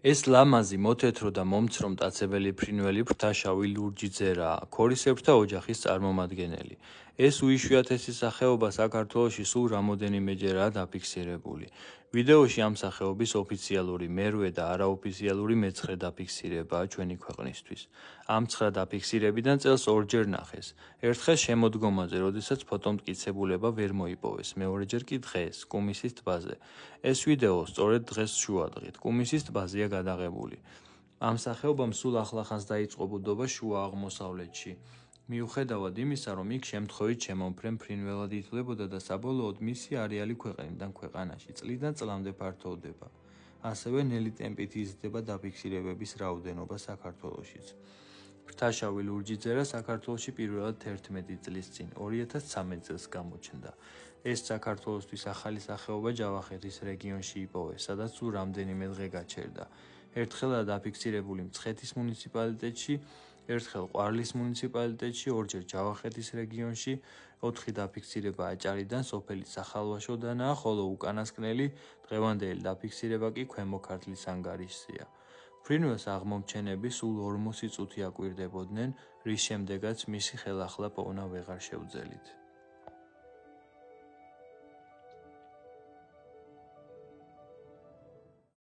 ეს ლამაზი, მოთეთრო და მომცრო მტაცებელი ფრინველი ფრთაშავი ლურჯი ძერაა, ქორისებრთა ოჯახის წარმომადგენელი. ეს უიშვიათესი სახეობა საქართველოში სულ რამოდენიმეჯერაა დაფიქსირებული. ვიდეოში ამ სახეობის ოფიციალური მერვე და არაოფიციალური მეცხრე დაფიქსირებაა ჩვენი ქვეყნისთვის. ამ 9 დაფიქსირებიდან წელს ორჯერ ნახეს. ერთხელ შემოდგომაზე, როდესაც ფოტომტკიცებულება ვერ მოიპოვეს, მეორეჯერ კი დღეს, კუმისის ტბაზე. ეს ვიდეო სწორედ დღეს შუადღით, კუმისის ტბაზეა გადაღებული. ამ სახეობამ სულ ახლახანს დაიწყო ბუდობა შუა აღმოსავლეთში. მიუხედავად იმისა, რომ იქ შემთხვევით შემომფრენ ფრინველად ითვლებოდა და საბოლოოდ მისი არეალი ქვეყნიდან ქვეყანაში წლიდან წლამდე ფართოვდება. ასევე ნელი ტემპით იზრდება დაფიქსირებების რაოდენობა საქართველოშიც. ფრთაშავი ლურჯი ძერა საქართველოში პირველად 11 წლის წინ, 2013 წელს გამოჩნდა. ეს საქართველოსთვის ახალი სახეობა ჯავახეთის რეგიონში იპოვეს, სადაც სულ რამდენიმე დღე გაჩერდა. ერთხელაა დაფიქსირებული მცხეთის მუნიციპალიტეტში, ერთხელ ყვარლის მუნიციპალიტეტში, ორჯერ ჯავახეთის რეგიონში, 4 დაფიქსირება აჭარიდან, სოფელი სახალვაშოდანაა, ხოლო უკანასკნელი დღევანდელი დაფიქსირება კი ქვემო ქართლის ანგარიშზეა. ფრინველს აღმომჩენები სულ 40 წუთი აკვირდებოდნენ, რის შემდეგაც მისი ხელახლა პოვნა ვეღარ შეუძელით.